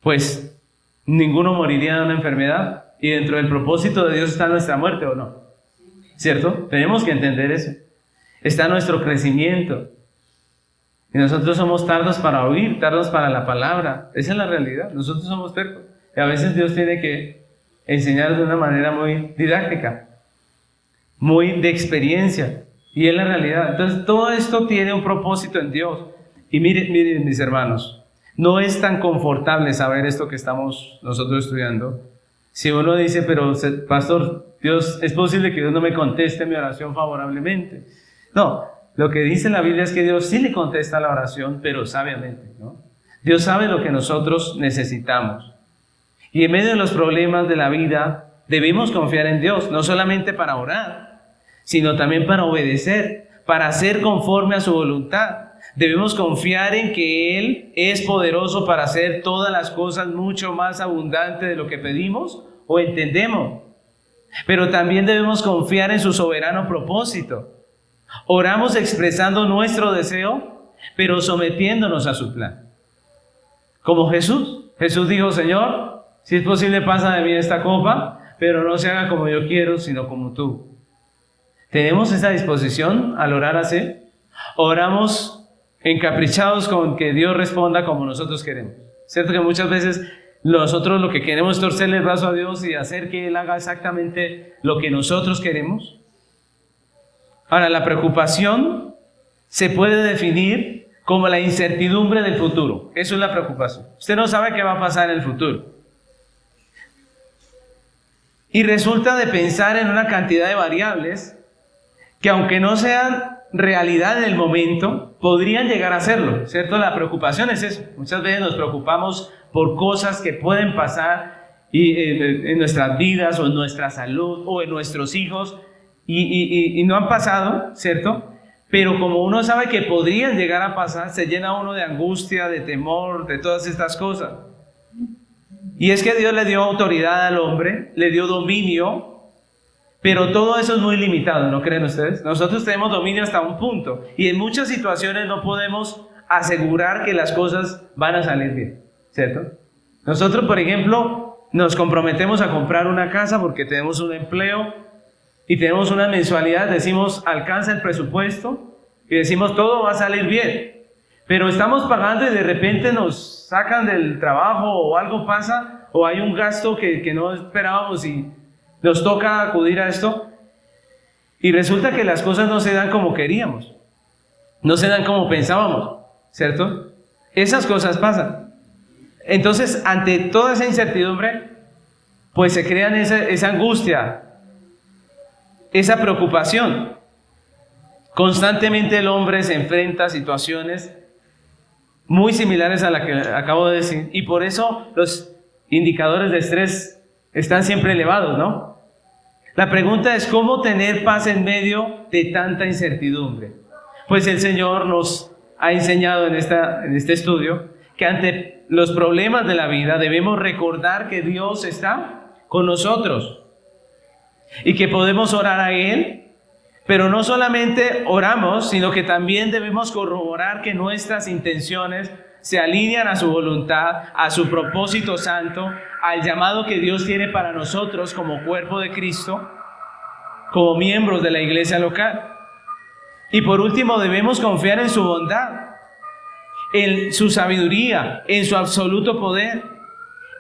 pues ninguno moriría de una enfermedad. Y dentro del propósito de Dios está nuestra muerte, ¿o no? ¿Cierto? Tenemos que entender eso. Está nuestro crecimiento. Y nosotros somos tardos para oír, tardos para la palabra. Esa es la realidad. Nosotros somos tercos. Y a veces Dios tiene que enseñar de una manera muy didáctica, muy de experiencia. Y es la realidad. Entonces, todo esto tiene un propósito en Dios. Y miren, mis hermanos, no es tan confortable saber esto que estamos nosotros estudiando. Si uno dice, pero pastor, Dios, ¿es posible que Dios no me conteste mi oración favorablemente? No, lo que dice la Biblia es que Dios sí le contesta la oración, pero sabiamente, ¿no? Dios sabe lo que nosotros necesitamos. Y en medio de los problemas de la vida, debemos confiar en Dios, no solamente para orar, sino también para obedecer, para hacer conforme a su voluntad. Debemos confiar en que Él es poderoso para hacer todas las cosas mucho más abundante de lo que pedimos o entendemos. Pero también debemos confiar en su soberano propósito. Oramos expresando nuestro deseo, pero sometiéndonos a su plan. Como Jesús. Jesús dijo, Señor, si es posible pasa de mí esta copa, pero no se haga como yo quiero, sino como tú. ¿Tenemos esa disposición al orar así? Oramos encaprichados con que Dios responda como nosotros queremos. Cierto que muchas veces nosotros lo que queremos es torcerle el brazo a Dios y hacer que Él haga exactamente lo que nosotros queremos. Ahora, la preocupación se puede definir como la incertidumbre del futuro. Eso es la preocupación. Usted no sabe qué va a pasar en el futuro. Y resulta de pensar en una cantidad de variables que, aunque no sean realidad en el momento, podrían llegar a serlo, ¿cierto? La preocupación es eso. Muchas veces nos preocupamos por cosas que pueden pasar en nuestras vidas o en nuestra salud o en nuestros hijos y no han pasado, ¿cierto? Pero como uno sabe que podrían llegar a pasar, se llena uno de angustia, de temor, de todas estas cosas. Y es que Dios le dio autoridad al hombre, le dio dominio, pero todo eso es muy limitado, ¿no creen ustedes? Nosotros tenemos dominio hasta un punto y en muchas situaciones no podemos asegurar que las cosas van a salir bien, ¿cierto? Nosotros, por ejemplo, nos comprometemos a comprar una casa porque tenemos un empleo y tenemos una mensualidad, decimos alcanza el presupuesto y decimos todo va a salir bien, pero estamos pagando y de repente nos sacan del trabajo o algo pasa o hay un gasto que no esperábamos y nos toca acudir a esto y resulta que las cosas no se dan como queríamos, no se dan como pensábamos, ¿cierto? Esas cosas pasan. Entonces, ante toda esa incertidumbre, pues se crean esa angustia, esa preocupación. Constantemente el hombre se enfrenta a situaciones muy similares a la que acabo de decir y por eso los indicadores de estrés están siempre elevados, ¿no? La pregunta es, ¿cómo tener paz en medio de tanta incertidumbre? Pues el Señor nos ha enseñado en este estudio que ante los problemas de la vida debemos recordar que Dios está con nosotros. y que podemos orar a Él, pero no solamente oramos, sino que también debemos corroborar que nuestras intenciones se alinean a su voluntad, a su propósito santo, al llamado que Dios tiene para nosotros como cuerpo de Cristo, como miembros de la iglesia local. Y por último, debemos confiar en su bondad, en su sabiduría, en su absoluto poder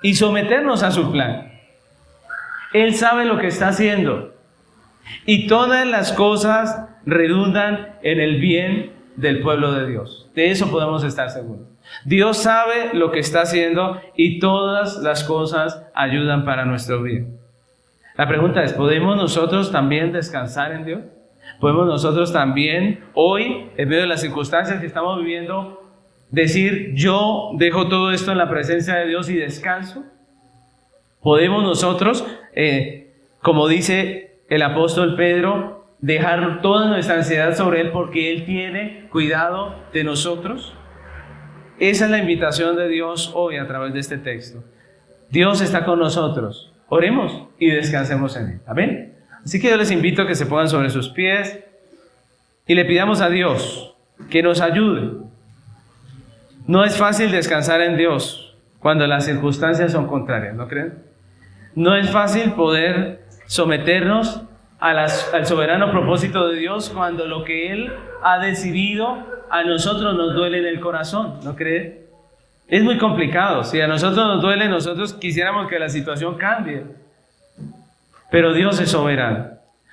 y someternos a su plan. Él sabe lo que está haciendo y todas las cosas redundan en el bien del pueblo de Dios. De eso podemos estar seguros. Dios sabe lo que está haciendo y todas las cosas ayudan para nuestro bien. La pregunta es, ¿podemos nosotros también descansar en Dios? ¿Podemos nosotros también hoy, en medio de las circunstancias que estamos viviendo, decir, yo dejo todo esto en la presencia de Dios y descanso? ¿Podemos nosotros, como dice el apóstol Pedro, dejar toda nuestra ansiedad sobre Él porque Él tiene cuidado de nosotros? Esa es la invitación de Dios hoy a través de este texto. Dios está con nosotros. Oremos y descansemos en Él. Amén. Así que yo les invito a que se pongan sobre sus pies y le pidamos a Dios que nos ayude. No es fácil descansar en Dios cuando las circunstancias son contrarias, ¿no creen? No es fácil poder someternos al soberano propósito de Dios cuando lo que Él ha decidido a nosotros nos duele en el corazón, ¿no creen? Es muy complicado. Si a nosotros nos duele, nosotros quisiéramos que la situación cambie. Pero Dios es soberano.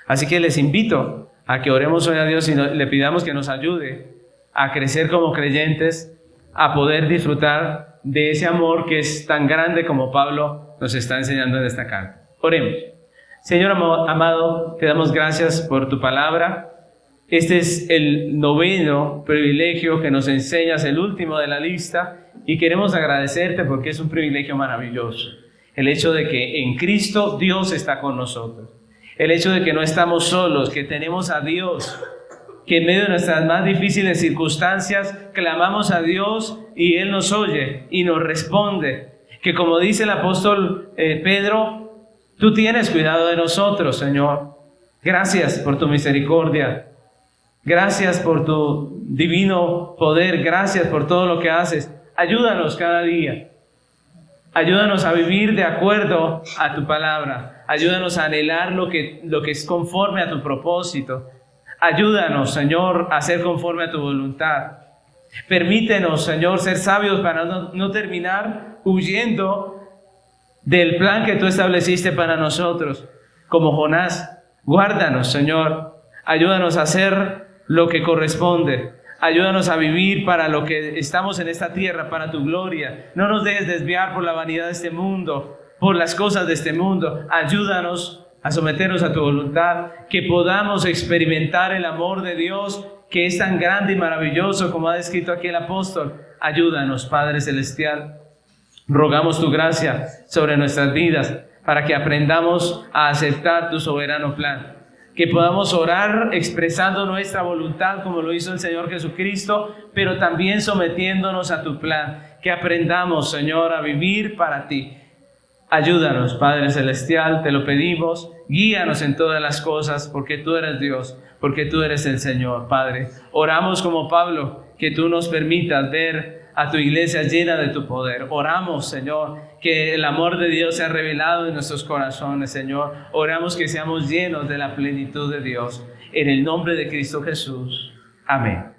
Así que les invito a que oremos hoy a Dios y le pidamos que nos ayude a crecer como creyentes, a poder disfrutar de ese amor que es tan grande como Pablo nos está enseñando en esta carta. Oremos. Señor amado, te damos gracias por tu palabra. Este es el 9º privilegio que nos enseñas, el último de la lista, y queremos agradecerte porque es un privilegio maravilloso. El hecho de que en Cristo Dios está con nosotros. El hecho de que no estamos solos, que tenemos a Dios, que en medio de nuestras más difíciles circunstancias clamamos a Dios y Él nos oye y nos responde. Que como dice el apóstol Pedro, tú tienes cuidado de nosotros, Señor. Gracias por tu misericordia. Gracias por tu divino poder. Gracias por todo lo que haces. Ayúdanos cada día. Ayúdanos a vivir de acuerdo a tu palabra. Ayúdanos a anhelar lo que es conforme a tu propósito. Ayúdanos, Señor, a ser conforme a tu voluntad. Permítenos, Señor, ser sabios para no terminar huyendo del plan que tú estableciste para nosotros. Como Jonás, guárdanos, Señor. Ayúdanos a hacer lo que corresponde. Ayúdanos a vivir para lo que estamos en esta tierra, para tu gloria. No nos dejes desviar por la vanidad de este mundo, por las cosas de este mundo. Ayúdanos a someternos a tu voluntad, que podamos experimentar el amor de Dios, que es tan grande y maravilloso, como ha descrito aquí el apóstol. Ayúdanos, Padre Celestial. Rogamos tu gracia sobre nuestras vidas, para que aprendamos a aceptar tu soberano plan. Que podamos orar expresando nuestra voluntad como lo hizo el Señor Jesucristo, pero también sometiéndonos a tu plan. Que aprendamos, Señor, a vivir para ti. Ayúdanos, Padre Celestial, te lo pedimos. Guíanos en todas las cosas, porque tú eres Dios, porque tú eres el Señor, Padre. Oramos como Pablo, que tú nos permitas ver a tu iglesia llena de tu poder. Oramos, Señor, que el amor de Dios sea revelado en nuestros corazones, Señor. Oramos que seamos llenos de la plenitud de Dios. En el nombre de Cristo Jesús. Amén.